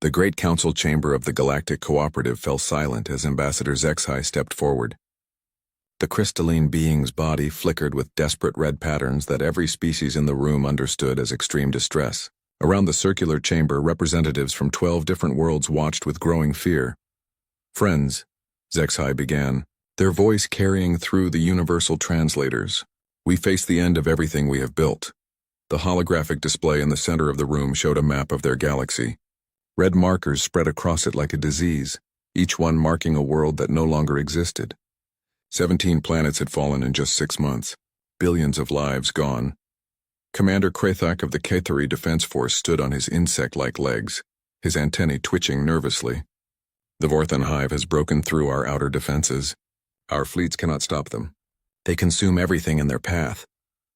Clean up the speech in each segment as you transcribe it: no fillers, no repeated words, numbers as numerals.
The great council chamber of the Galactic Cooperative fell silent as Ambassador Sci-Fi stepped forward. The crystalline being's body flickered with desperate red patterns that every species in the room understood as extreme distress. Around the circular chamber, representatives from 12 different worlds watched with growing fear. "Friends," Sci-Fi began, their voice carrying through the universal translators, "we face the end of everything we have built." The holographic display in the center of the room showed a map of their galaxy. Red markers spread across it like a disease, each one marking a world that no longer existed. 17 planets had fallen in just 6 months, billions of lives gone. Commander Krathak of the Cathari Defense Force stood on his insect-like legs, his antennae twitching nervously. "The Vorthan Hive has broken through our outer defenses. Our fleets cannot stop them. They consume everything in their path."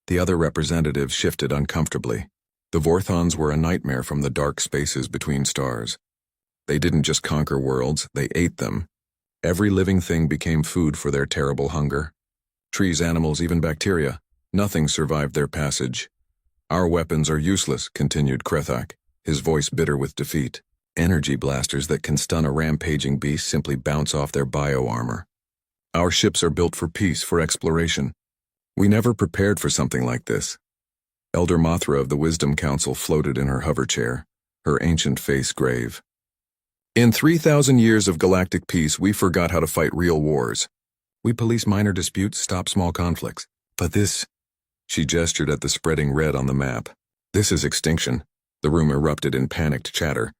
The other representatives shifted uncomfortably. The Vorthons were a nightmare from the dark spaces between stars. They didn't just conquer worlds, they ate them. Every living thing became food for their terrible hunger. Trees, animals, even bacteria. Nothing survived their passage. "Our weapons are useless," continued Krathak, his voice bitter with defeat. "Energy blasters that can stun a rampaging beast simply bounce off their bio-armor. Our ships are built for peace, for exploration. We never prepared for something like this." Elder Mothra of the Wisdom Council floated in her hover chair, her ancient face grave. "In 3,000 years of galactic peace, we forgot how to fight real wars. We police minor disputes, stop small conflicts. But this," she gestured at the spreading red on the map, "this is extinction." The room erupted in panicked chatter.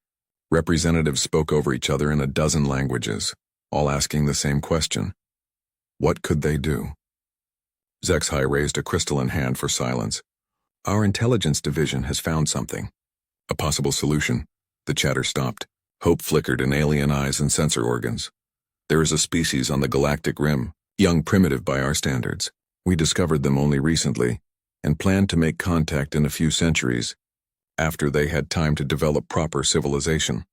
Representatives spoke over each other in a dozen languages, all asking the same question. What could they do? Sci-Fi raised a crystalline hand for silence. "Our intelligence division has found something." "A possible solution." The chatter stopped. Hope flickered in alien eyes and sensor organs. "There is a species on the galactic rim, young, primitive by our standards. We discovered them only recently, and planned to make contact in a few centuries, after they had time to develop proper civilization."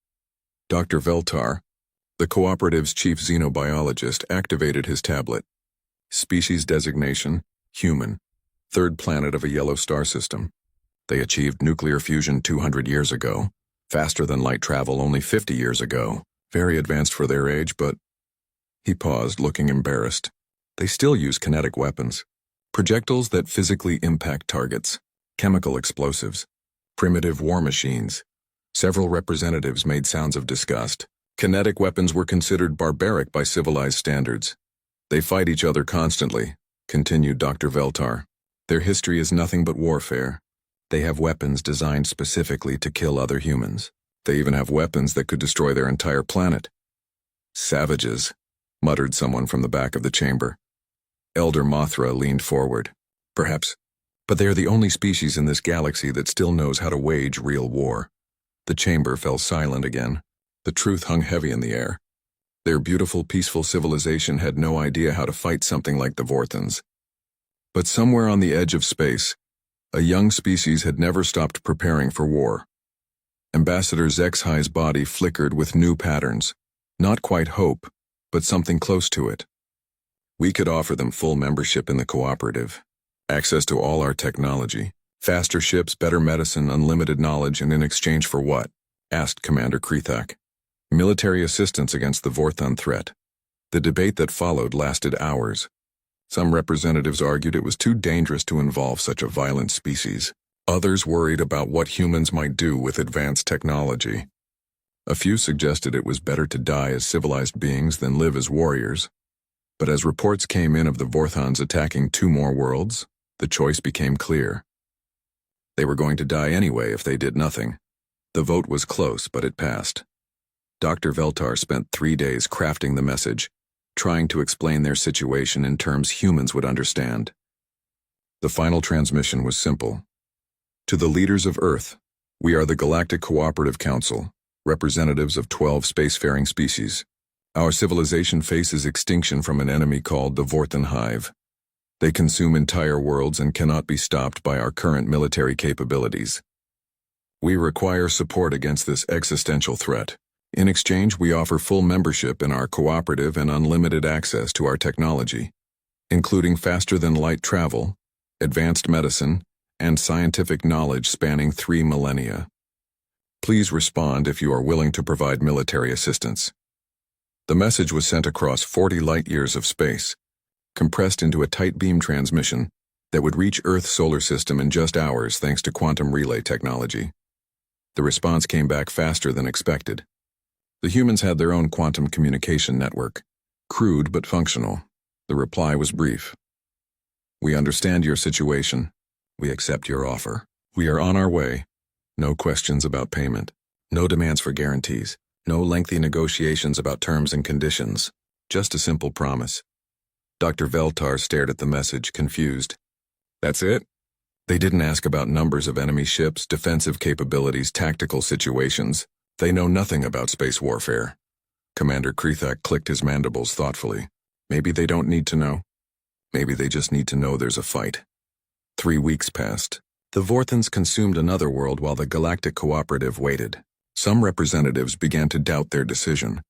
Dr. Veltar, the cooperative's chief xenobiologist, activated his tablet. Species designation, human. Third planet of a yellow star system. They achieved nuclear fusion 200 years ago. Faster than light travel only 50 years ago. Very advanced for their age, but... He paused, looking embarrassed. They still use kinetic weapons. Projectiles that physically impact targets. Chemical explosives. Primitive war machines. Several representatives made sounds of disgust. Kinetic weapons were considered barbaric by civilized standards. "They fight each other constantly," continued Dr. Veltar. "Their history is nothing but warfare. They have weapons designed specifically to kill other humans. They even have weapons that could destroy their entire planet." "Savages," muttered someone from the back of the chamber. Elder Mothra leaned forward. "Perhaps, but they are the only species in this galaxy that still knows how to wage real war." The chamber fell silent again. The truth hung heavy in the air. Their beautiful, peaceful civilization had no idea how to fight something like the Vorthans. But somewhere on the edge of space, a young species had never stopped preparing for war. Ambassador Sci-Fi's body flickered with new patterns. Not quite hope, but something close to it. "We could offer them full membership in the cooperative. Access to all our technology. Faster ships, better medicine, unlimited knowledge, and in exchange for what?" asked Commander Krathak. "Military assistance against the Vorthon threat." The debate that followed lasted hours. Some representatives argued it was too dangerous to involve such a violent species. Others worried about what humans might do with advanced technology. A few suggested it was better to die as civilized beings than live as warriors. But as reports came in of the Vorthons attacking 2 more worlds, the choice became clear. They were going to die anyway if they did nothing. The vote was close, but it passed. Dr. Veltar spent 3 days crafting the message, trying to explain their situation in terms humans would understand. The final transmission was simple. "To the leaders of Earth, we are the Galactic Cooperative Council, representatives of 12 spacefaring species. Our civilization faces extinction from an enemy called the Vorthan Hive. They consume entire worlds and cannot be stopped by our current military capabilities. We require support against this existential threat. In exchange, we offer full membership in our cooperative and unlimited access to our technology, including faster-than-light travel, advanced medicine, and scientific knowledge spanning 3 millennia. Please respond if you are willing to provide military assistance. The message was sent across 40 light-years of space, compressed into a tight beam transmission that would reach Earth's solar system in just hours thanks to quantum relay technology. The response came back faster than expected. The humans had their own quantum communication network, crude but functional. The reply was brief. We understand your situation. We accept your offer. We are on our way. No questions about payment. No demands for guarantees. No lengthy negotiations about terms and conditions. Just a simple promise. Dr. Veltar stared at the message, confused. That's it? They didn't ask about numbers of enemy ships, defensive capabilities, tactical situations. They know nothing about space warfare. Commander Krethak clicked his mandibles thoughtfully. Maybe they don't need to know. Maybe they just need to know there's a fight. 3 weeks passed. The Vorthans consumed another world while the Galactic Cooperative waited. Some representatives began to doubt their decision.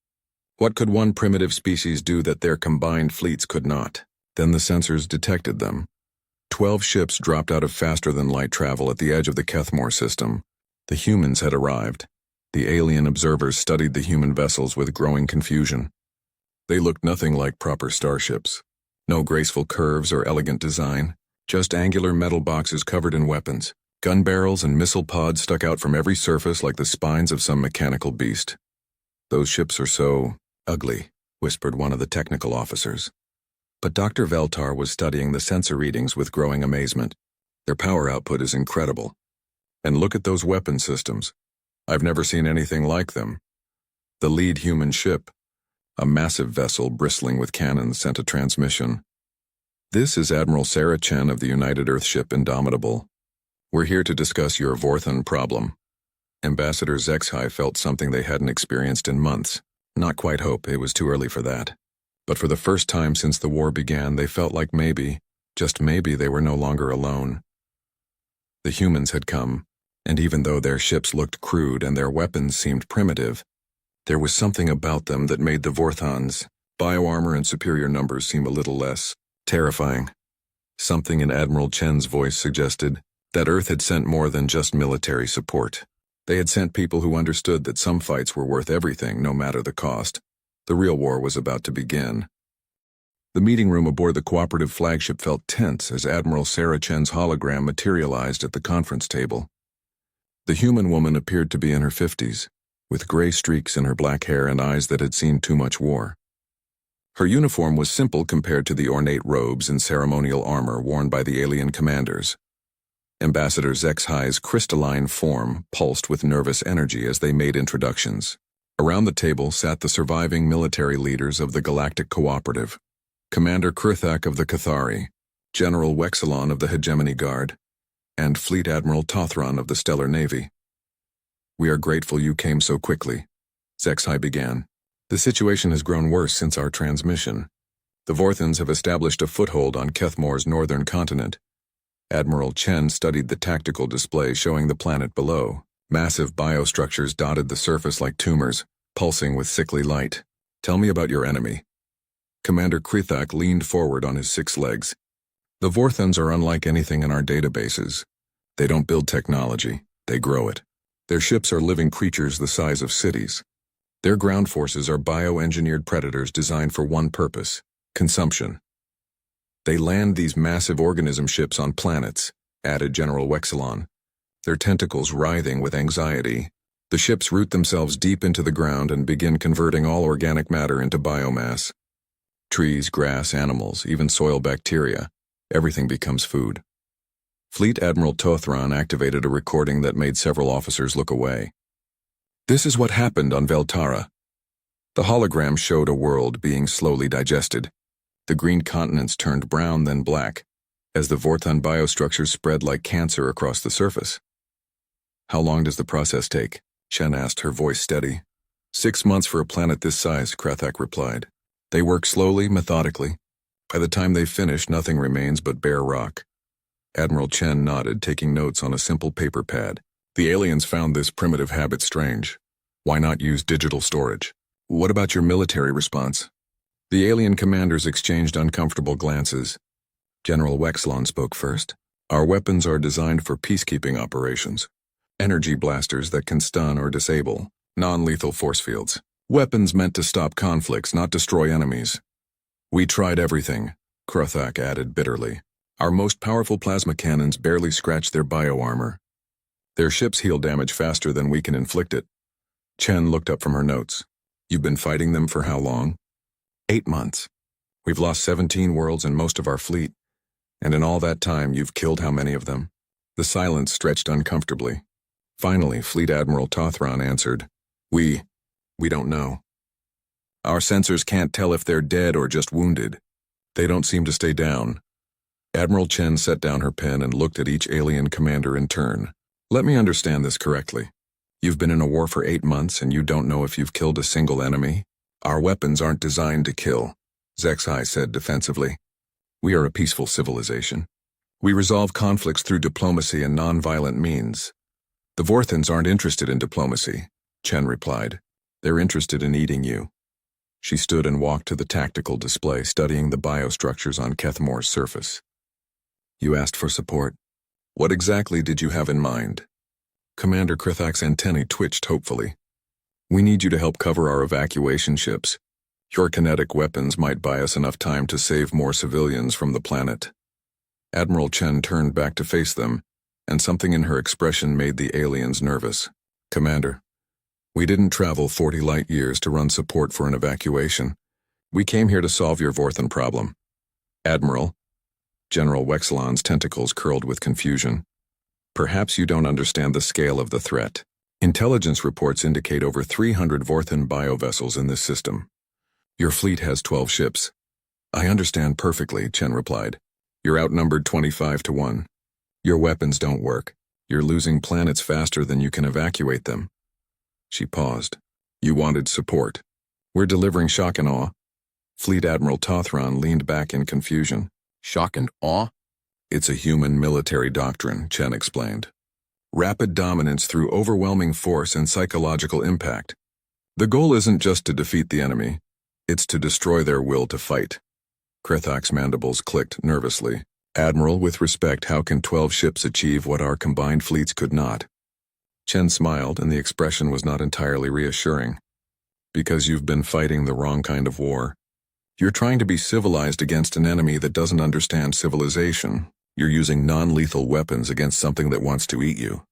What could one primitive species do that their combined fleets could not? Then the sensors detected them. 12 ships dropped out of faster-than-light travel at the edge of the Kethmore system. The humans had arrived. The alien observers studied the human vessels with growing confusion. They looked nothing like proper starships. No graceful curves or elegant design, just angular metal boxes covered in weapons. Gun barrels and missile pods stuck out from every surface like the spines of some mechanical beast. Those ships are so ugly, whispered one of the technical officers. But Dr. Veltar was studying the sensor readings with growing amazement. Their power output is incredible. And look at those weapon systems. I've never seen anything like them. The lead human ship, a massive vessel bristling with cannons, sent a transmission. This is Admiral Sarah Chen of the United Earthship Indomitable. We're here to discuss your Vorthan problem. Ambassador Zexhai felt something they hadn't experienced in months. Not quite hope, it was too early for that. But for the first time since the war began, they felt like maybe, just maybe, they were no longer alone. The humans had come, and even though their ships looked crude and their weapons seemed primitive, there was something about them that made the Vorthans' bioarmor and superior numbers seem a little less terrifying. Something in Admiral Chen's voice suggested that Earth had sent more than just military support. They had sent people who understood that some fights were worth everything, no matter the cost. The real war was about to begin. The meeting room aboard the cooperative flagship felt tense as Admiral Sarah Chen's hologram materialized at the conference table. The human woman appeared to be in her 50s, with gray streaks in her black hair and eyes that had seen too much war. Her uniform was simple compared to the ornate robes and ceremonial armor worn by the alien commanders. Ambassador Zexhai's crystalline form pulsed with nervous energy as they made introductions. Around the table sat the surviving military leaders of the Galactic Cooperative, Commander Krethak of the Cathari, General Wexelon of the Hegemony Guard, and Fleet Admiral Tothron of the Stellar Navy. We are grateful you came so quickly, Zexhai began. The situation has grown worse since our transmission. The Vorthans have established a foothold on Kethmore's northern continent. Admiral Chen studied the tactical display showing the planet below. Massive biostructures dotted the surface like tumors, pulsing with sickly light. Tell me about your enemy. Commander Krethak leaned forward on his 6 legs. The Vorthans are unlike anything in our databases. They don't build technology, they grow it. Their ships are living creatures the size of cities. Their ground forces are bioengineered predators designed for one purpose: consumption. They land these massive organism ships on planets, added General Wexelon, their tentacles writhing with anxiety. The ships root themselves deep into the ground and begin converting all organic matter into biomass. Trees, grass, animals, even soil bacteria, everything becomes food. Fleet Admiral Tothron activated a recording that made several officers look away. This is what happened on Veltara. The hologram showed a world being slowly digested. The green continents turned brown, then black, as the Vorthan biostructures spread like cancer across the surface. How long does the process take? Chen asked, her voice steady. 6 months for a planet this size, Krethak replied. They work slowly, methodically. By the time they finish, nothing remains but bare rock. Admiral Chen nodded, taking notes on a simple paper pad. The aliens found this primitive habit strange. Why not use digital storage? What about your military response? The alien commanders exchanged uncomfortable glances. General Wexelon spoke first. Our weapons are designed for peacekeeping operations. Energy blasters that can stun or disable. Non-lethal force fields. Weapons meant to stop conflicts, not destroy enemies. We tried everything, Krthak added bitterly. Our most powerful plasma cannons barely scratch their bioarmor. Their ships heal damage faster than we can inflict it. Chen looked up from her notes. You've been fighting them for how long? 8 months. We've lost 17 worlds and most of our fleet. And in all that time, you've killed how many of them? The silence stretched uncomfortably. Finally, Fleet Admiral Tothron answered, We don't know. Our sensors can't tell if they're dead or just wounded. They don't seem to stay down. Admiral Chen set down her pen and looked at each alien commander in turn. Let me understand this correctly. You've been in a war for 8 months and you don't know if you've killed a single enemy? Our weapons aren't designed to kill, Zexai said defensively. We are a peaceful civilization. We resolve conflicts through diplomacy and non-violent means. The Vorthans aren't interested in diplomacy, Chen replied. They're interested in eating you. She stood and walked to the tactical display, studying the biostructures on Kethmore's surface. You asked for support. What exactly did you have in mind? Commander Krthak's antennae twitched hopefully. We need you to help cover our evacuation ships. Your kinetic weapons might buy us enough time to save more civilians from the planet. Admiral Chen turned back to face them, and something in her expression made the aliens nervous. Commander, we didn't travel 40 light years to run support for an evacuation. We came here to solve your Vorthan problem. Admiral, General Wexelon's tentacles curled with confusion. Perhaps you don't understand the scale of the threat. Intelligence reports indicate over 300 Vorthan biovessels in this system. Your fleet has 12 ships. I understand perfectly, Chen replied. You're outnumbered 25-1. Your weapons don't work. You're losing planets faster than you can evacuate them. She paused. You wanted support. We're delivering shock and awe. Fleet Admiral Tothron leaned back in confusion. Shock and awe? It's a human military doctrine, Chen explained. Rapid dominance through overwhelming force and psychological impact. The goal isn't just to defeat the enemy. It's to destroy their will to fight. Krthak's mandibles clicked nervously. Admiral, with respect, how can 12 ships achieve what our combined fleets could not? Chen smiled, and the expression was not entirely reassuring. Because you've been fighting the wrong kind of war. You're trying to be civilized against an enemy that doesn't understand civilization. You're using non-lethal weapons against something that wants to eat you.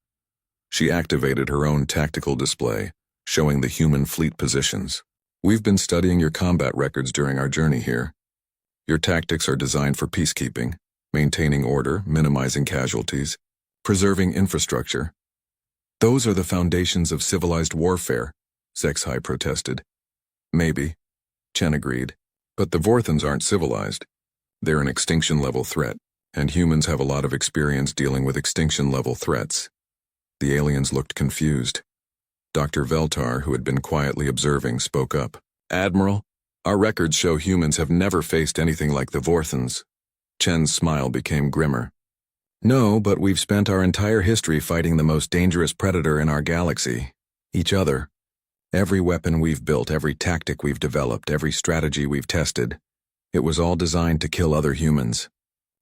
She activated her own tactical display, showing the human fleet positions. We've been studying your combat records during our journey here. Your tactics are designed for peacekeeping, maintaining order, minimizing casualties, preserving infrastructure. Those are the foundations of civilized warfare, Zexai protested. Maybe, Chen agreed, but the Vorthans aren't civilized. They're an extinction-level threat, and humans have a lot of experience dealing with extinction-level threats. The aliens looked confused. Dr. Veltar, who had been quietly observing, spoke up. Admiral, our records show humans have never faced anything like the Vorthans. Chen's smile became grimmer. No, but we've spent our entire history fighting the most dangerous predator in our galaxy. Each other. Every weapon we've built, every tactic we've developed, every strategy we've tested. It was all designed to kill other humans.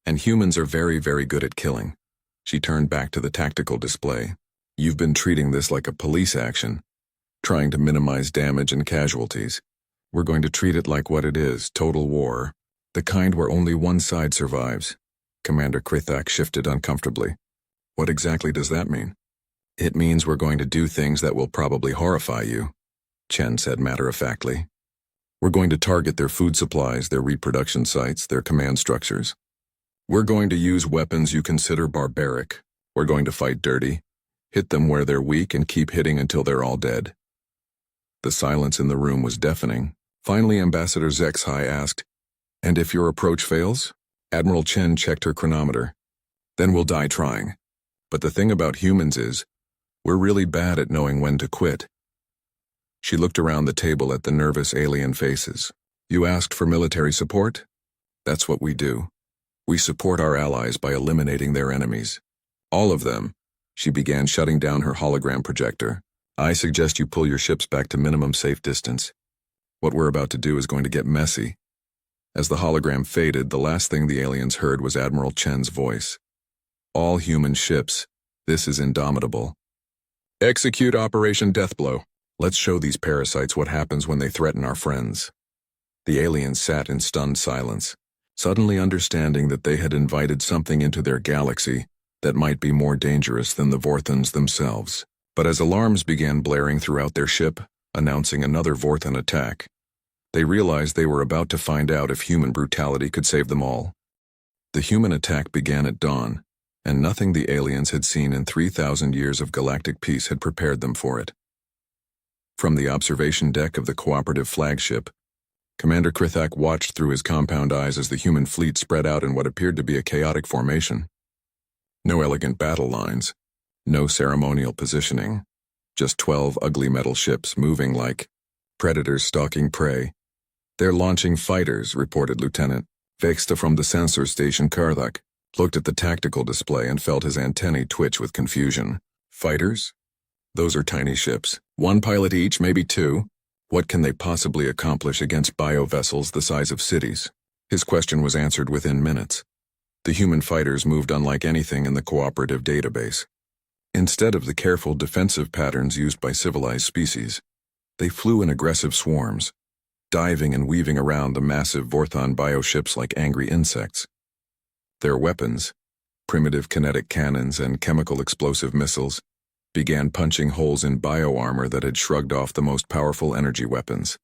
And humans are very, very good at killing. She turned back to the tactical display. You've been treating this like a police action, trying to minimize damage and casualties. We're going to treat it like what it is, total war. The kind where only one side survives. Commander Krthak shifted uncomfortably. What exactly does that mean? It means we're going to do things that will probably horrify you, Chen said matter-of-factly. We're going to target their food supplies, their reproduction sites, their command structures. We're going to use weapons you consider barbaric. We're going to fight dirty, hit them where they're weak, and keep hitting until they're all dead. The silence in the room was deafening. Finally, Ambassador Zexai asked, And if your approach fails? Admiral Chen checked her chronometer. Then we'll die trying. But the thing about humans is, we're really bad at knowing when to quit. She looked around the table at the nervous alien faces. You asked for military support? That's what we do. We support our allies by eliminating their enemies. All of them. She began shutting down her hologram projector. I suggest you pull your ships back to minimum safe distance. What we're about to do is going to get messy. As the hologram faded, the last thing the aliens heard was Admiral Chen's voice. All human ships. This is indomitable. Execute Operation Deathblow. Let's show these parasites what happens when they threaten our friends. The aliens sat in stunned silence, suddenly understanding that they had invited something into their galaxy that might be more dangerous than the Vorthons themselves. But as alarms began blaring throughout their ship, announcing another Vorthon attack, they realized they were about to find out if human brutality could save them all. The human attack began at dawn, and nothing the aliens had seen in 3,000 years of galactic peace had prepared them for it. From the observation deck of the cooperative flagship, Commander Krithak watched through his compound eyes as the human fleet spread out in what appeared to be a chaotic formation. No elegant battle lines, no ceremonial positioning, just 12 ugly metal ships moving like predators stalking prey. "They're launching fighters," reported Lieutenant Vexta from the sensor station. Karthak looked at the tactical display and felt his antennae twitch with confusion. Fighters? Those are tiny ships. One pilot each, maybe two. What can they possibly accomplish against bio-vessels the size of cities? His question was answered within minutes. The human fighters moved unlike anything in the cooperative database. Instead of the careful defensive patterns used by civilized species, they flew in aggressive swarms, diving and weaving around the massive Vorthon bioships like angry insects. Their weapons, primitive kinetic cannons and chemical explosive missiles, began punching holes in bioarmor that had shrugged off the most powerful energy weapons.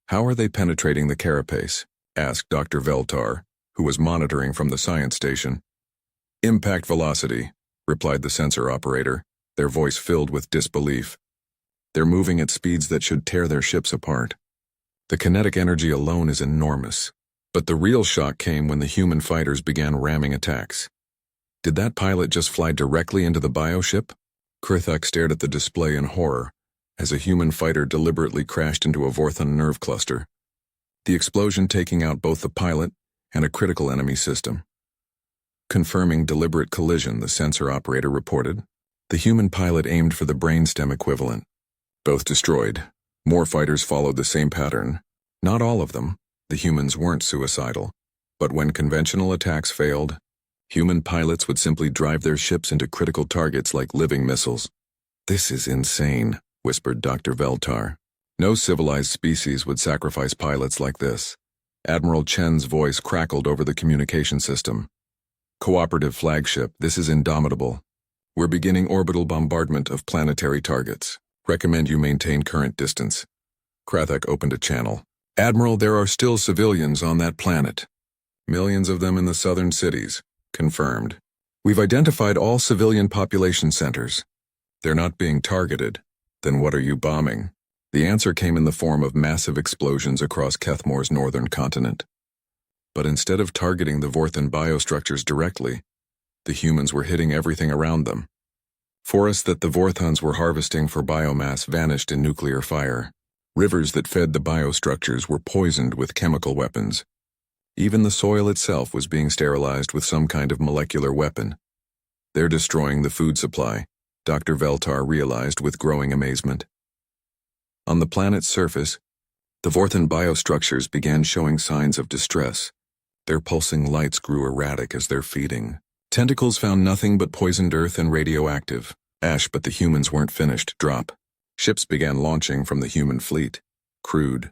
"How are they penetrating the carapace?" asked Dr. Veltar, who was monitoring from the science station. "Impact velocity," replied the sensor operator, their voice filled with disbelief. "They're moving at speeds that should tear their ships apart. The kinetic energy alone is enormous." But the real shock came when the human fighters began ramming attacks. Did that pilot just fly directly into the bioship? Krithak stared at the display in horror as a human fighter deliberately crashed into a Vorthon nerve cluster, the explosion taking out both the pilot and a critical enemy system. Confirming deliberate collision, the sensor operator reported. The human pilot aimed for the brainstem equivalent. Both destroyed. More fighters followed the same pattern. Not all of them. The humans weren't suicidal. But when conventional attacks failed, human pilots would simply drive their ships into critical targets like living missiles. "This is insane," whispered Dr. Veltar. "No civilized species would sacrifice pilots like this." Admiral Chen's voice crackled over the communication system. "Cooperative flagship, this is indomitable. We're beginning orbital bombardment of planetary targets. Recommend you maintain current distance." Krathak opened a channel. "Admiral, there are still civilians on that planet. Millions of them in the southern cities. Confirmed. We've identified all civilian population centers. They're not being targeted. Then what are you bombing?" The answer came in the form of massive explosions across Kethmore's northern continent. But instead of targeting the Vorthon biostructures directly, the humans were hitting everything around them. Forests that the Vorthons were harvesting for biomass vanished in nuclear fire. Rivers that fed the biostructures were poisoned with chemical weapons. Even the soil itself was being sterilized with some kind of molecular weapon. "They're destroying the food supply," Dr. Veltar realized with growing amazement. On the planet's surface, the Vorthon biostructures began showing signs of distress. Their pulsing lights grew erratic as they're feeding. Tentacles found nothing but poisoned earth and radioactive ash, but the humans weren't finished. Drop. Ships began launching from the human fleet. Crude,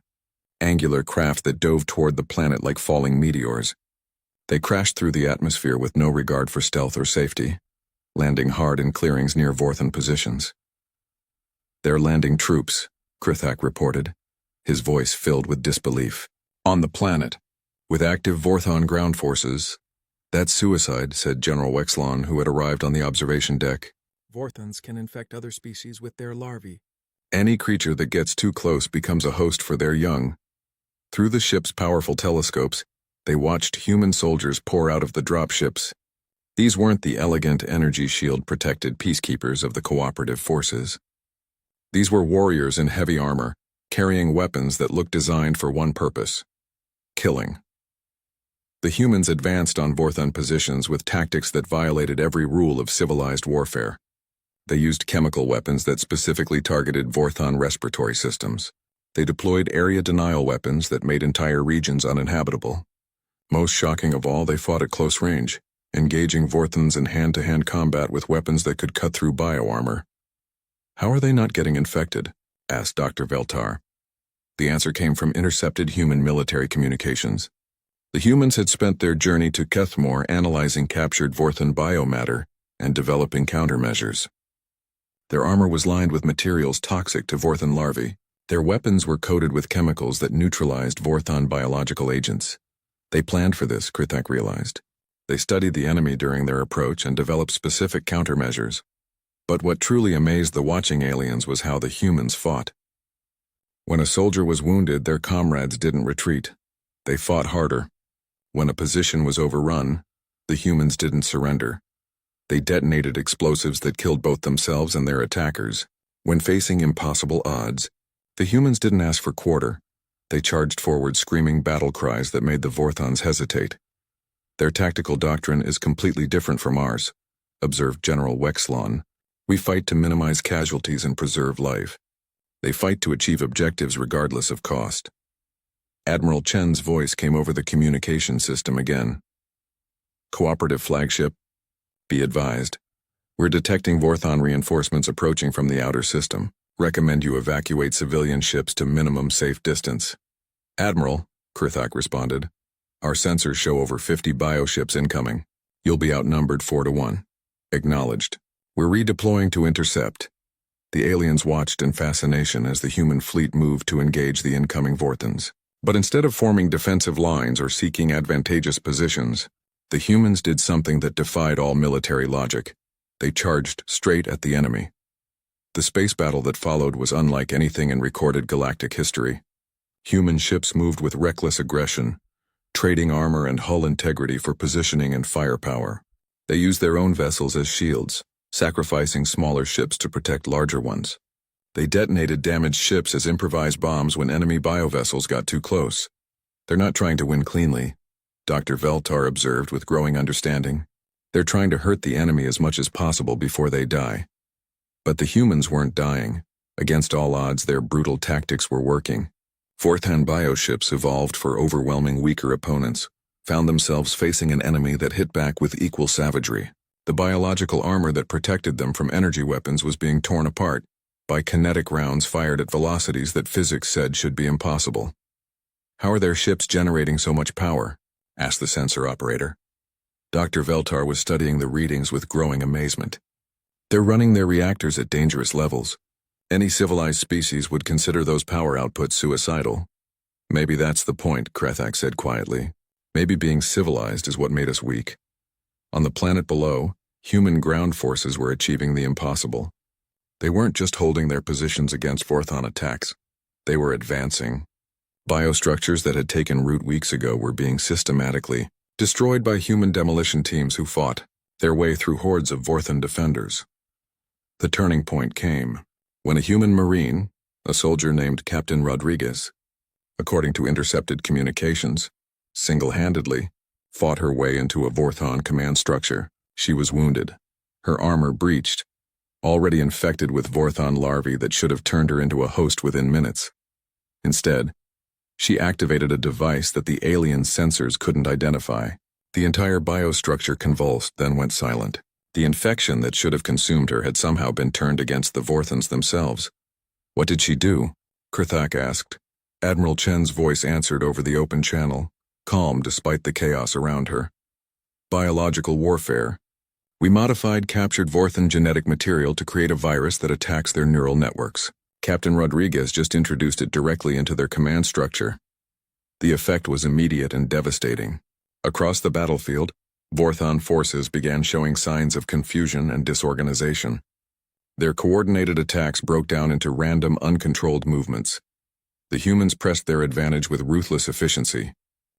angular craft that dove toward the planet like falling meteors. They crashed through the atmosphere with no regard for stealth or safety, landing hard in clearings near Vorthon positions. "They're landing troops," Krithak reported, his voice filled with disbelief. "On the planet, with active Vorthon ground forces." "That's suicide," said General Wexlon, who had arrived on the observation deck. "Vorthons can infect other species with their larvae. Any creature that gets too close becomes a host for their young." Through the ship's powerful telescopes, they watched human soldiers pour out of the dropships. These weren't the elegant energy shield-protected peacekeepers of the cooperative forces. These were warriors in heavy armor, carrying weapons that looked designed for one purpose: killing. The humans advanced on Vorthon positions with tactics that violated every rule of civilized warfare. They used chemical weapons that specifically targeted Vorthon respiratory systems. They deployed area denial weapons that made entire regions uninhabitable. Most shocking of all, they fought at close range, engaging Vorthons in hand-to-hand combat with weapons that could cut through bioarmor. "How are they not getting infected?" asked Dr. Veltar. The answer came from intercepted human military communications. The humans had spent their journey to Kethmore analyzing captured Vorthan biomatter and developing countermeasures. Their armor was lined with materials toxic to Vorthan larvae. Their weapons were coated with chemicals that neutralized Vorthan biological agents. They planned for this, Krithak realized. They studied the enemy during their approach and developed specific countermeasures. But what truly amazed the watching aliens was how the humans fought. When a soldier was wounded, their comrades didn't retreat. They fought harder. When a position was overrun, the humans didn't surrender. They detonated explosives that killed both themselves and their attackers. When facing impossible odds, the humans didn't ask for quarter. They charged forward screaming battle cries that made the Vorthons hesitate. "Their tactical doctrine is completely different from ours," observed General Wexlon. "We fight to minimize casualties and preserve life. They fight to achieve objectives regardless of cost." Admiral Chen's voice came over the communication system again. "Cooperative flagship, be advised. We're detecting Vorthon reinforcements approaching from the outer system. Recommend you evacuate civilian ships to minimum safe distance." "Admiral," Krithak responded, "our sensors show over 50 bioships incoming. You'll be outnumbered 4-1. Acknowledged. We're redeploying to intercept." The aliens watched in fascination as the human fleet moved to engage the incoming Vorthons. But instead of forming defensive lines or seeking advantageous positions, the humans did something that defied all military logic. They charged straight at the enemy. The space battle that followed was unlike anything in recorded galactic history. Human ships moved with reckless aggression, trading armor and hull integrity for positioning and firepower. They used their own vessels as shields, sacrificing smaller ships to protect larger ones. They detonated damaged ships as improvised bombs when enemy biovessels got too close. "They're not trying to win cleanly," Dr. Veltar observed with growing understanding. "They're trying to hurt the enemy as much as possible before they die." But the humans weren't dying. Against all odds, their brutal tactics were working. Vorthan bioships evolved for overwhelming weaker opponents, found themselves facing an enemy that hit back with equal savagery. The biological armor that protected them from energy weapons was being torn apart by kinetic rounds fired at velocities that physics said should be impossible. "How are their ships generating so much power?" asked the sensor operator. Dr. Veltar was studying the readings with growing amazement. "They're running their reactors at dangerous levels. Any civilized species would consider those power outputs suicidal." "Maybe that's the point," Krethak said quietly. "Maybe being civilized is what made us weak." On the planet below, human ground forces were achieving the impossible. They weren't just holding their positions against Vorthon attacks. They were advancing. Biostructures that had taken root weeks ago were being systematically destroyed by human demolition teams who fought their way through hordes of Vorthan defenders. The turning point came when a human marine, a soldier named Captain Rodriguez, according to intercepted communications, single-handedly fought her way into a Vorthon command structure. She was wounded, her armor breached, already infected with Vorthon larvae that should have turned her into a host within minutes. Instead, she activated a device that the alien sensors couldn't identify. The entire biostructure convulsed, then went silent. The infection that should have consumed her had somehow been turned against the Vorthons themselves. "What did she do?" Krithak asked. Admiral Chen's voice answered over the open channel, calm despite the chaos around her. "Biological warfare. We modified captured Vorthan genetic material to create a virus that attacks their neural networks. Captain Rodriguez just introduced it directly into their command structure. The effect was immediate and devastating. Across the battlefield, Vorthon forces began showing signs of confusion and disorganization. Their coordinated attacks broke down into random, uncontrolled movements. The humans pressed their advantage with ruthless efficiency.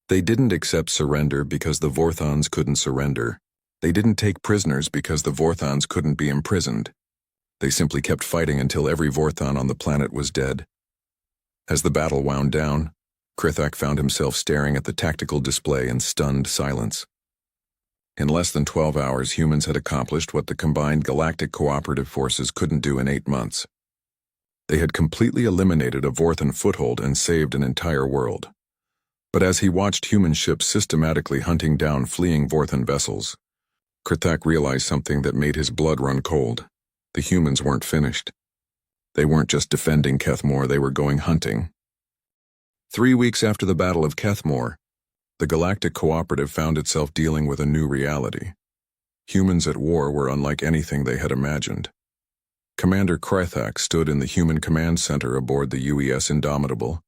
They didn't accept surrender because the Vorthons couldn't surrender. They didn't take prisoners because the Vorthons couldn't be imprisoned. They simply kept fighting until every Vorthon on the planet was dead. As the battle wound down, Krithak found himself staring at the tactical display in stunned silence. In less than 12 hours, humans had accomplished what the combined Galactic cooperative forces couldn't do in 8 months. They had completely eliminated a Vorthan foothold and saved an entire world. But as he watched human ships systematically hunting down fleeing Vorthan vessels, Krithak realized something that made his blood run cold. The humans weren't finished. They weren't just defending Kethmore, they were going hunting. 3 weeks after the Battle of Kethmore, the Galactic Cooperative found itself dealing with a new reality. Humans at war were unlike anything they had imagined. Commander Krythak stood in the Human Command Center aboard the UES Indomitable,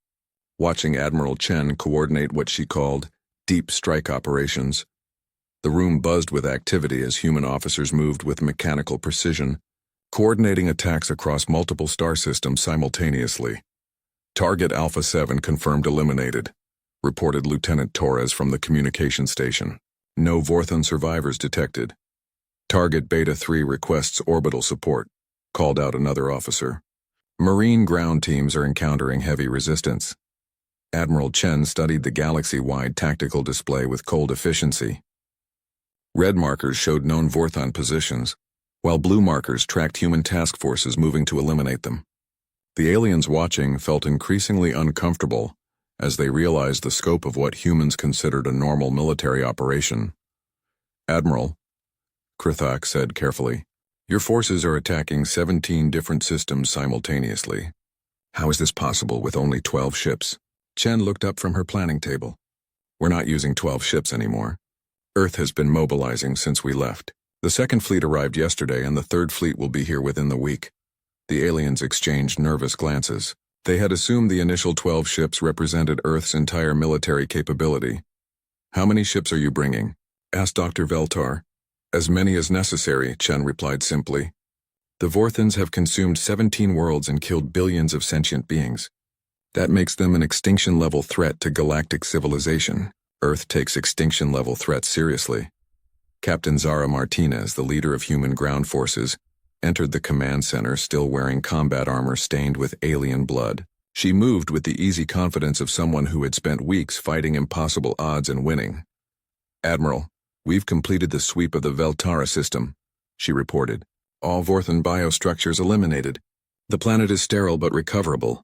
watching Admiral Chen coordinate what she called deep strike operations. The room buzzed with activity as human officers moved with mechanical precision, coordinating attacks across multiple star systems simultaneously. Target Alpha 7 confirmed eliminated, reported Lieutenant Torres from the communication station. No Vorthon survivors detected. Target Beta 3 requests orbital support, called out another officer. Marine ground teams are encountering heavy resistance. Admiral Chen studied the galaxy-wide tactical display with cold efficiency. Red markers showed known Vorthon positions, while blue markers tracked human task forces moving to eliminate them. The aliens watching felt increasingly uncomfortable as they realized the scope of what humans considered a normal military operation. Admiral, Krythak said carefully, your forces are attacking 17 different systems simultaneously. How is this possible with only 12 ships? Chen looked up from her planning table. We're not using 12 ships anymore. Earth has been mobilizing since we left. The second fleet arrived yesterday and the third fleet will be here within the week. The aliens exchanged nervous glances. They had assumed the initial 12 ships represented Earth's entire military capability. How many ships are you bringing? Asked Dr. Veltar. As many as necessary, Chen replied simply. The Vorthons have consumed 17 worlds and killed billions of sentient beings. That makes them an extinction-level threat to galactic civilization. Earth takes extinction-level threats seriously. Captain Zara Martinez, the leader of human ground forces, entered the command center still wearing combat armor stained with alien blood. She moved with the easy confidence of someone who had spent weeks fighting impossible odds and winning. Admiral, we've completed the sweep of the Veltara system, she reported. All Vorthon biostructures eliminated. The planet is sterile but recoverable.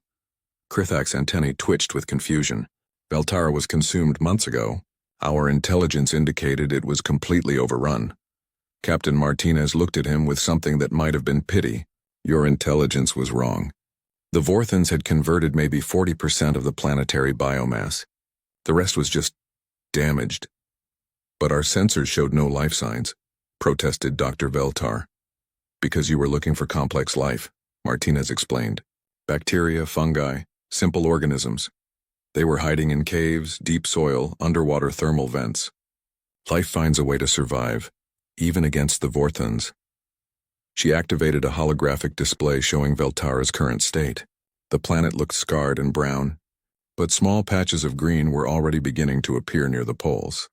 Krythak's antennae twitched with confusion. Veltara was consumed months ago. Our intelligence indicated it was completely overrun. Captain Martinez looked at him with something that might have been pity. Your intelligence was wrong. The Vorthons had converted maybe 40% of the planetary biomass. The rest was just damaged. But our sensors showed no life signs, protested Dr. Veltar. Because you were looking for complex life, Martinez explained. Bacteria, fungi, simple organisms. They were hiding in caves, deep soil, underwater thermal vents. Life finds a way to survive, even against the Vorthons. She activated a holographic display showing Veltara's current state. The planet looked scarred and brown, but small patches of green were already beginning to appear near the poles.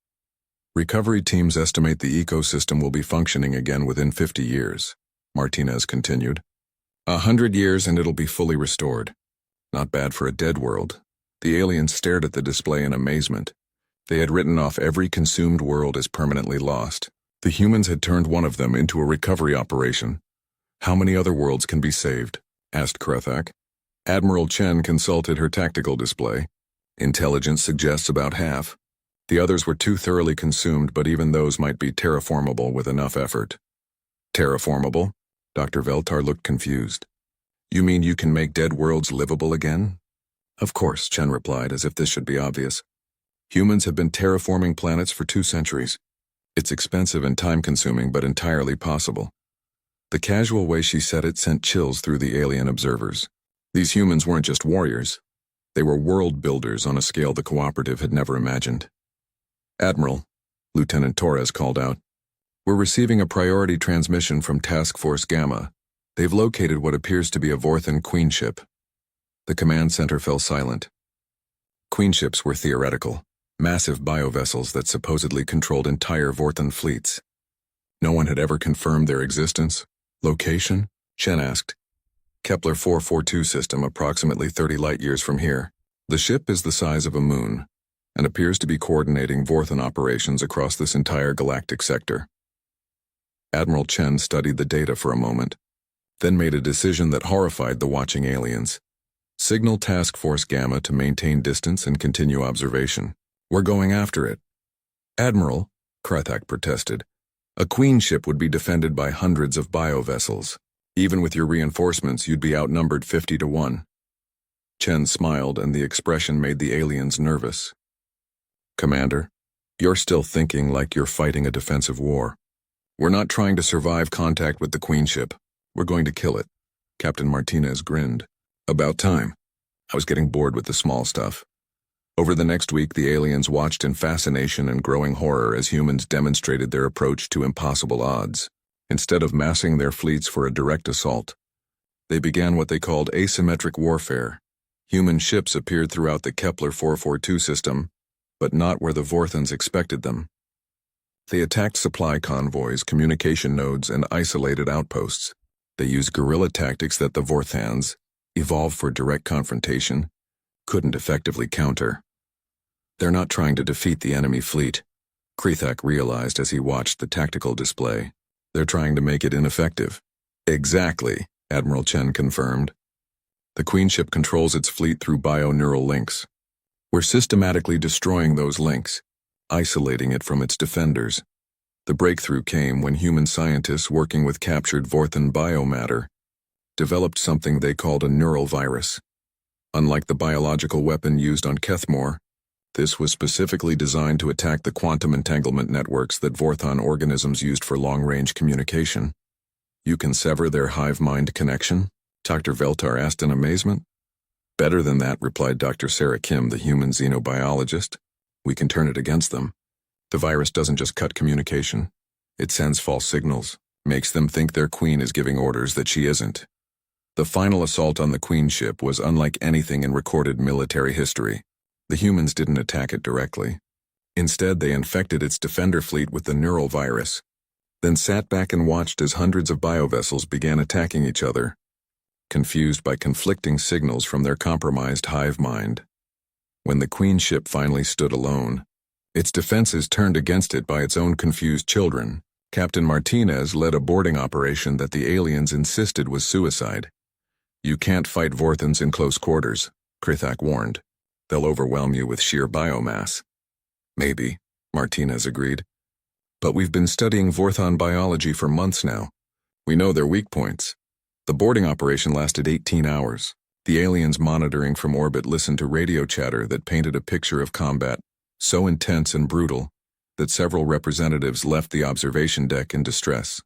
Recovery teams estimate the ecosystem will be functioning again within 50 years, Martinez continued. 100 years and it'll be fully restored. Not bad for a dead world. The aliens stared at the display in amazement. They had written off every consumed world as permanently lost. The humans had turned one of them into a recovery operation. How many other worlds can be saved? Asked Krythak. Admiral Chen consulted her tactical display. Intelligence suggests about half. The others were too thoroughly consumed, but even those might be terraformable with enough effort. Terraformable? Dr. Veltar looked confused. You mean you can make dead worlds livable again? Of course, Chen replied, as if this should be obvious. Humans have been terraforming planets for 2 centuries. It's expensive and time-consuming, but entirely possible. The casual way she said it sent chills through the alien observers. These humans weren't just warriors. They were world builders on a scale the Cooperative had never imagined. Admiral, Lieutenant Torres called out. We're receiving a priority transmission from Task Force Gamma. They've located what appears to be a Vorthon queenship. The command center fell silent. Queenships were theoretical, massive biovessels that supposedly controlled entire Vorthon fleets. No one had ever confirmed their existence. Location? Chen asked. Kepler 442 system approximately 30 light-years from here. The ship is the size of a moon and appears to be coordinating Vorthon operations across this entire galactic sector. Admiral Chen studied the data for a moment, then made a decision that horrified the watching aliens. Signal Task Force Gamma to maintain distance and continue observation. We're going after it. Admiral, Krythak protested, a queenship would be defended by hundreds of biovessels. Even with your reinforcements, you'd be outnumbered 50-1. Chen smiled, and the expression made the aliens nervous. Commander, you're still thinking like you're fighting a defensive war. We're not trying to survive contact with the Queen ship. We're going to kill it. Captain Martinez grinned. About time. I was getting bored with the small stuff. Over the next week, the aliens watched in fascination and growing horror as humans demonstrated their approach to impossible odds. Instead of massing their fleets for a direct assault, they began what they called asymmetric warfare. Human ships appeared throughout the Kepler 442 system, but not where the Vorthans expected them. They attacked supply convoys, communication nodes, and isolated outposts. They used guerrilla tactics that the Vorthans, evolved for direct confrontation, couldn't effectively counter. They're not trying to defeat the enemy fleet, Krithak realized as he watched the tactical display. They're trying to make it ineffective. Exactly, Admiral Chen confirmed. The Queen ship controls its fleet through bio-neural links. We're systematically destroying those links, isolating it from its defenders. The breakthrough came when human scientists working with captured Vorthan biomatter developed something they called a neural virus. Unlike the biological weapon used on Kethmore, this was specifically designed to attack the quantum entanglement networks that Vorthon organisms used for long-range communication. You can sever their hive-mind connection? Dr. Veltar asked in amazement. Better than that, replied Dr. Sarah Kim, the human xenobiologist. We can turn it against them. The virus doesn't just cut communication. It sends false signals, makes them think their queen is giving orders that she isn't. The final assault on the Queen ship was unlike anything in recorded military history. The humans didn't attack it directly. Instead, they infected its defender fleet with the neural virus, then sat back and watched as hundreds of biovessels began attacking each other, confused by conflicting signals from their compromised hive mind. When the Queen ship finally stood alone, its defenses turned against it by its own confused children. Captain Martinez led a boarding operation that the aliens insisted was suicide. You can't fight Vorthans in close quarters, Krithak warned. They'll overwhelm you with sheer biomass. Maybe, Martinez agreed. But we've been studying Vorthon biology for months now. We know their weak points. The boarding operation lasted 18 hours. The aliens monitoring from orbit listened to radio chatter that painted a picture of combat so intense and brutal that several representatives left the observation deck in distress.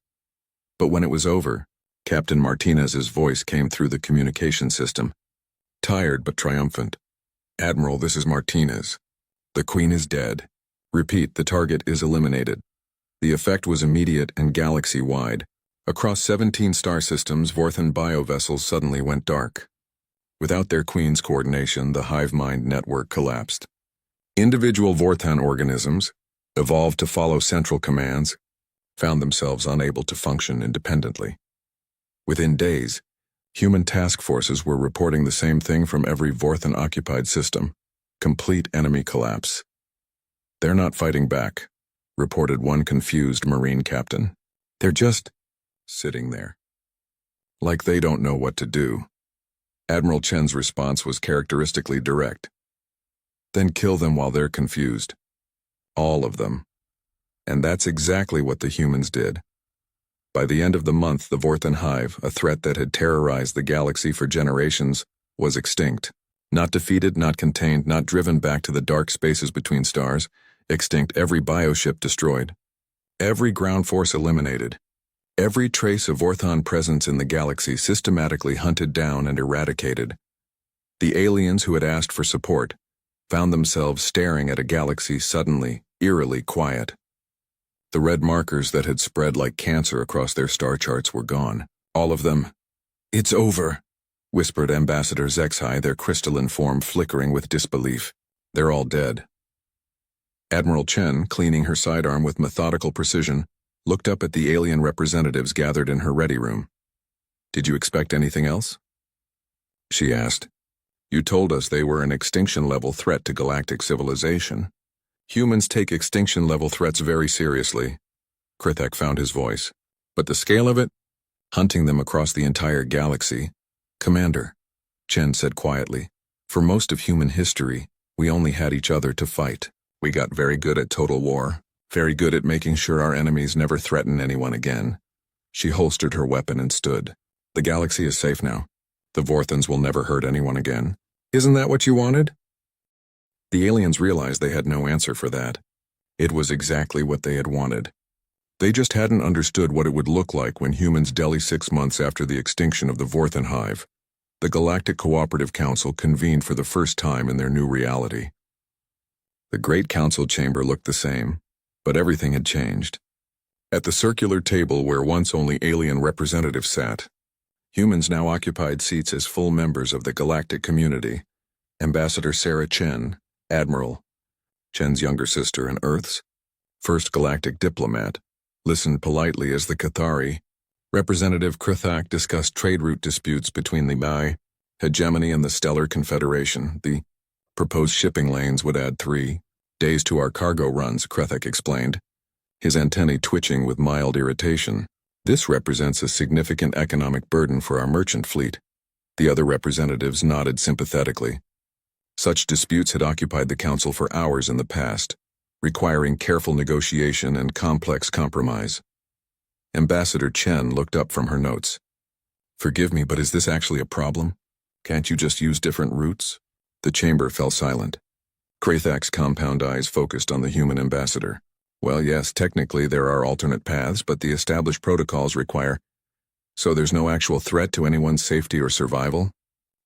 But when it was over, Captain Martinez's voice came through the communication system. Tired but triumphant. Admiral, this is Martinez. The Queen is dead. Repeat, the target is eliminated. The effect was immediate and galaxy-wide. Across 17 star systems, Vorthan biovessels suddenly went dark. Without their Queen's coordination, the hive mind network collapsed. Individual Vorthan organisms, evolved to follow central commands, found themselves unable to function independently. Within days, human task forces were reporting the same thing from every Vorthan-occupied system: complete enemy collapse. They're not fighting back, reported one confused Marine captain. They're just sitting there. Like they don't know what to do. Admiral Chen's response was characteristically direct. Then kill them while they're confused. All of them. And that's exactly what the humans did. By the end of the month, the Vorthan hive, a threat that had terrorized the galaxy for generations, was extinct. Not defeated, not contained, not driven back to the dark spaces between stars. Extinct, every bioship destroyed. Every ground force eliminated. Every trace of Vorthon presence in the galaxy systematically hunted down and eradicated. The aliens who had asked for support found themselves staring at a galaxy suddenly, eerily quiet. The red markers that had spread like cancer across their star charts were gone. All of them. It's over, whispered Ambassador Zexhai, their crystalline form flickering with disbelief. They're all dead. Admiral Chen, cleaning her sidearm with methodical precision, looked up at the alien representatives gathered in her ready room. Did you expect anything else? She asked. You told us they were an extinction-level threat to galactic civilization. Humans take extinction-level threats very seriously. Krithak found his voice. But the scale of it? Hunting them across the entire galaxy. Commander, Chen said quietly, for most of human history, we only had each other to fight. We got very good at total war, very good at making sure our enemies never threaten anyone again. She holstered her weapon and stood. The galaxy is safe now. The Vorthans will never hurt anyone again. Isn't that what you wanted? The aliens realized they had no answer for that. It was exactly what they had wanted. They just hadn't understood what it would look like when humans deli 6 months after the extinction of the Vorthan hive. The Galactic Cooperative Council convened for the first time in their new reality. The Great Council chamber looked the same, but everything had changed. At the circular table where once only alien representatives sat, humans now occupied seats as full members of the galactic community. Ambassador Sarah Chen, Admiral, Chen's younger sister and Earth's first galactic diplomat, listened politely as the Cathari, Representative Krithak discussed trade route disputes between the Bai hegemony and the Stellar Confederation. The proposed shipping lanes would add 3 days to our cargo runs, Krithak explained, his antennae twitching with mild irritation. This represents a significant economic burden for our merchant fleet. The other representatives nodded sympathetically. Such disputes had occupied the council for hours in the past, requiring careful negotiation and complex compromise. Ambassador Chen looked up from her notes. Forgive me, but is this actually a problem? Can't you just use different routes? The chamber fell silent. Krathak's compound eyes focused on the human ambassador. Well, yes, technically there are alternate paths, but the established protocols require. So there's no actual threat to anyone's safety or survival?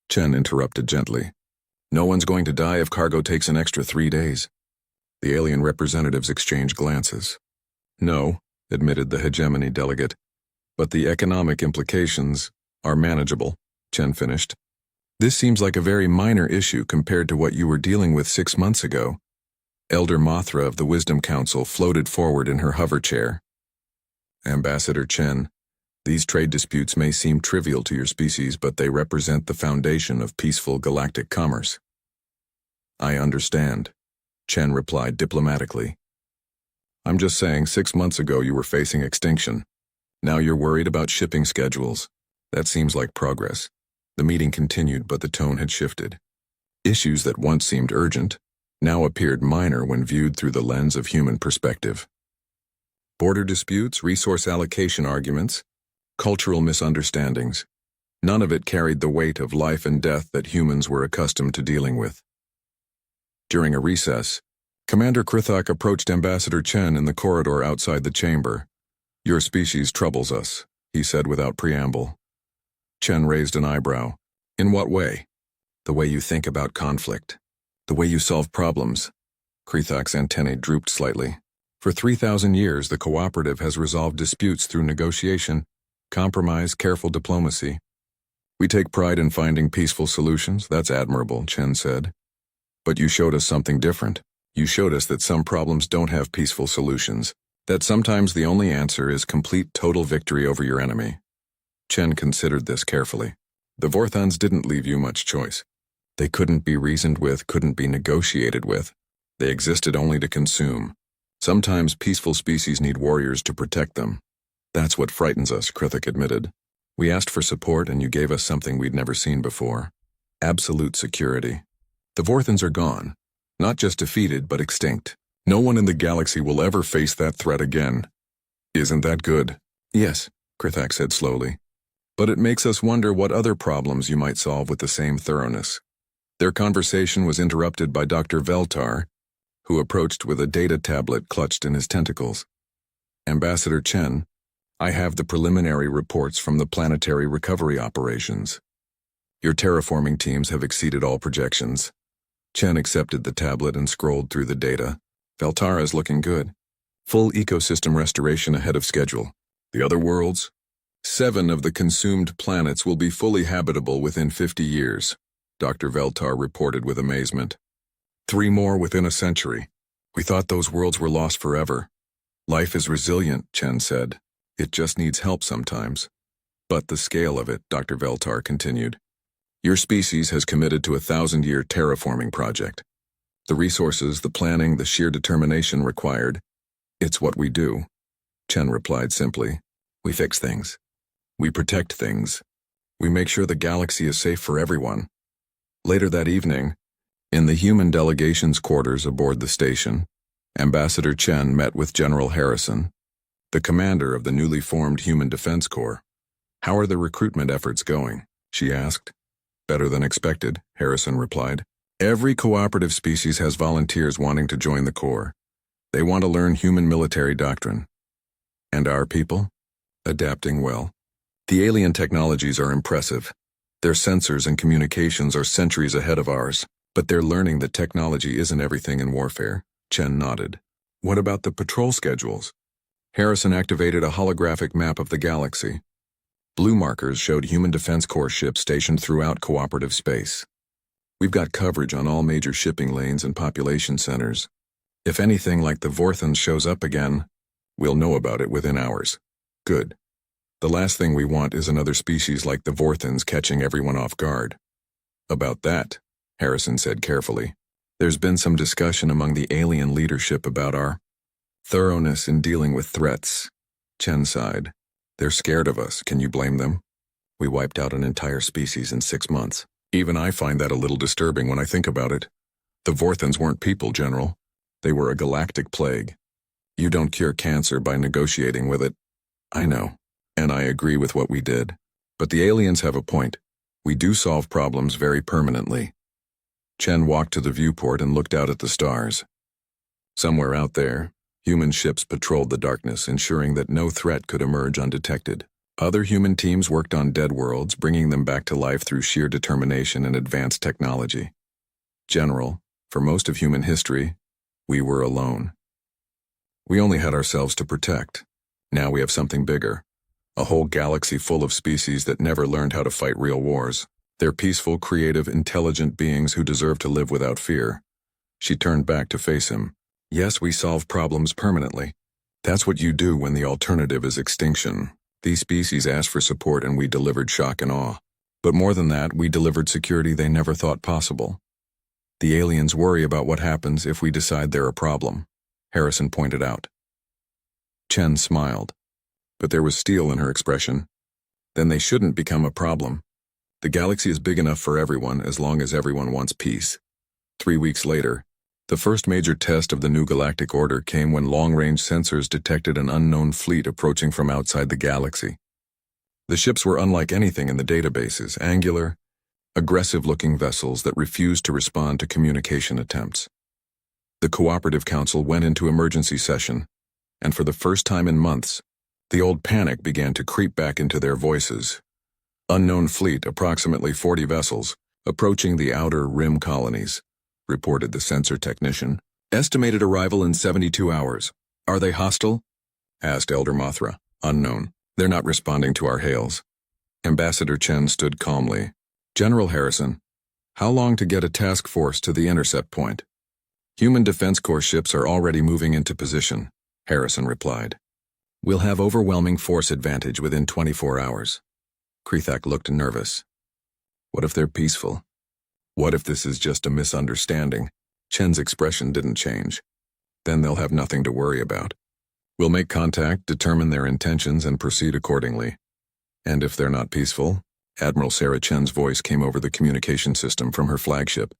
Chen interrupted gently. No one's going to die if cargo takes an extra 3 days. The alien representatives exchanged glances. No, admitted the hegemony delegate, but the economic implications are manageable, Chen finished. This seems like a very minor issue compared to what you were dealing with 6 months ago. Elder Mothra of the Wisdom Council floated forward in her hover chair. Ambassador Chen, these trade disputes may seem trivial to your species, but they represent the foundation of peaceful galactic commerce. I understand, Chen replied diplomatically. I'm just saying 6 months ago you were facing extinction. Now you're worried about shipping schedules. That seems like progress. The meeting continued, but the tone had shifted. Issues that once seemed urgent now appeared minor when viewed through the lens of human perspective. Border disputes, resource allocation arguments, cultural misunderstandings. None of it carried the weight of life and death that humans were accustomed to dealing with. During a recess, Commander Krithak approached Ambassador Chen in the corridor outside the chamber. Your species troubles us, he said without preamble. Chen raised an eyebrow. In what way? The way you think about conflict. The way you solve problems. Krithak's antennae drooped slightly. For 3,000 years, the cooperative has resolved disputes through negotiation, compromise, careful diplomacy. We take pride in finding peaceful solutions. That's admirable, Chen said. But you showed us something different. You showed us that some problems don't have peaceful solutions, that sometimes the only answer is complete total victory over your enemy. Chen considered this carefully. The Vorthans didn't leave you much choice. They couldn't be reasoned with, couldn't be negotiated with. They existed only to consume. Sometimes peaceful species need warriors to protect them. That's what frightens us, Krithak admitted. We asked for support and you gave us something we'd never seen before. Absolute security. The Vorthans are gone. Not just defeated, but extinct. No one in the galaxy will ever face that threat again. Isn't that good? Yes, Krithak said slowly. But it makes us wonder what other problems you might solve with the same thoroughness. Their conversation was interrupted by Dr. Veltar, who approached with a data tablet clutched in his tentacles. Ambassador Chen, I have the preliminary reports from the planetary recovery operations. Your terraforming teams have exceeded all projections. Chen accepted the tablet and scrolled through the data. Veltar is looking good. Full ecosystem restoration ahead of schedule. The other worlds? 7 of the consumed planets will be fully habitable within 50 years, Dr. Veltar reported with amazement. 3 more within a century. We thought those worlds were lost forever. Life is resilient, Chen said. It just needs help sometimes. But the scale of it, Dr. Veltar continued. Your species has committed to a 1,000-year terraforming project. The resources, the planning, the sheer determination required. It's what we do. Chen replied simply. We fix things. We protect things. We make sure the galaxy is safe for everyone. Later that evening, in the human delegation's quarters aboard the station, Ambassador Chen met with General Harrison, the commander of the newly formed Human Defense Corps. How are the recruitment efforts going? She asked. Better than expected, Harrison replied. Every cooperative species has volunteers wanting to join the Corps. They want to learn human military doctrine. And our people? Adapting well. The alien technologies are impressive. Their sensors and communications are centuries ahead of ours, but they're learning that technology isn't everything in warfare. Chen nodded. What about the patrol schedules? Harrison activated a holographic map of the galaxy. Blue markers showed Human Defense Corps ships stationed throughout cooperative space. We've got coverage on all major shipping lanes and population centers. If anything like the Vorthans shows up again, we'll know about it within hours. Good. The last thing we want is another species like the Vorthans catching everyone off guard. About that, Harrison said carefully, there's been some discussion among the alien leadership about our thoroughness in dealing with threats. Chen sighed. They're scared of us, can you blame them? We wiped out an entire species in 6 months. Even I find that a little disturbing when I think about it. The Vorthans weren't people, General. They were a galactic plague. You don't cure cancer by negotiating with it. I know, and I agree with what we did. But the aliens have a point. We do solve problems very permanently. Chen walked to the viewport and looked out at the stars. Somewhere out there, human ships patrolled the darkness, ensuring that no threat could emerge undetected. Other human teams worked on dead worlds, bringing them back to life through sheer determination and advanced technology. General, for most of human history, we were alone. We only had ourselves to protect. Now we have something bigger. A whole galaxy full of species that never learned how to fight real wars. They're peaceful, creative, intelligent beings who deserve to live without fear. She turned back to face him. Yes, we solve problems permanently. That's what you do when the alternative is extinction. These species asked for support and we delivered shock and awe. But more than that, we delivered security they never thought possible. The aliens worry about what happens if we decide they're a problem, Harrison pointed out. Chen smiled, but there was steel in her expression. Then they shouldn't become a problem. The galaxy is big enough for everyone as long as everyone wants peace. 3 weeks later, the first major test of the new galactic order came when long-range sensors detected an unknown fleet approaching from outside the galaxy. The ships were unlike anything in the databases, angular, aggressive-looking vessels that refused to respond to communication attempts. The Cooperative Council went into emergency session, and for the first time in months, the old panic began to creep back into their voices. Unknown fleet, approximately 40 vessels, approaching the outer rim colonies, reported the sensor technician. Estimated arrival in 72 hours. Are they hostile? Asked Elder Mothra. Unknown. They're not responding to our hails. Ambassador Chen stood calmly. General Harrison, how long to get a task force to the intercept point? Human Defense Corps ships are already moving into position, Harrison replied. We'll have overwhelming force advantage within 24 hours. Krethak looked nervous. What if they're peaceful? What if this is just a misunderstanding? Chen's expression didn't change. Then they'll have nothing to worry about. We'll make contact, determine their intentions, and proceed accordingly. And if they're not peaceful? Admiral Sarah Chen's voice came over the communication system from her flagship.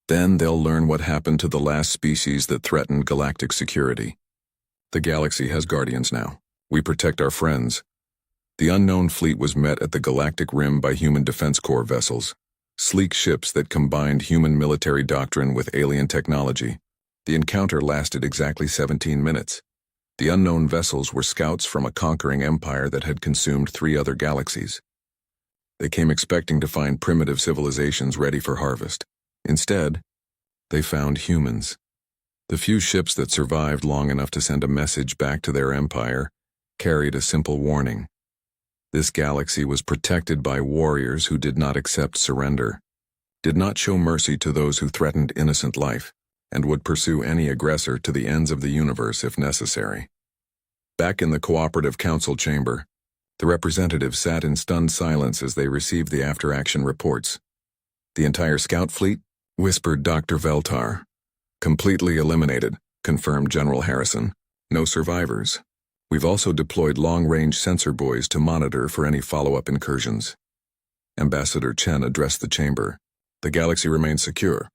Then they'll learn what happened to the last species that threatened galactic security. The galaxy has guardians now. We protect our friends. The unknown fleet was met at the galactic rim by Human Defense Corps vessels, sleek ships that combined human military doctrine with alien technology. The encounter lasted exactly 17 minutes. The unknown vessels were scouts from a conquering empire that had consumed 3 other galaxies. They came expecting to find primitive civilizations ready for harvest. Instead, they found humans. The few ships that survived long enough to send a message back to their empire carried a simple warning. This galaxy was protected by warriors who did not accept surrender, did not show mercy to those who threatened innocent life, and would pursue any aggressor to the ends of the universe if necessary. Back in the Cooperative Council chamber, the representatives sat in stunned silence as they received the after-action reports. The entire scout fleet? Whispered Dr. Veltar. Completely eliminated, confirmed General Harrison. No survivors. We've also deployed long-range sensor buoys to monitor for any follow-up incursions. Ambassador Chen addressed the chamber. The galaxy remains secure.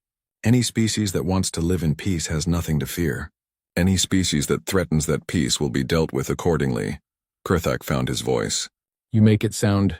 Any species that wants to live in peace has nothing to fear. Any species that threatens that peace will be dealt with accordingly. Krethak found his voice. You make it sound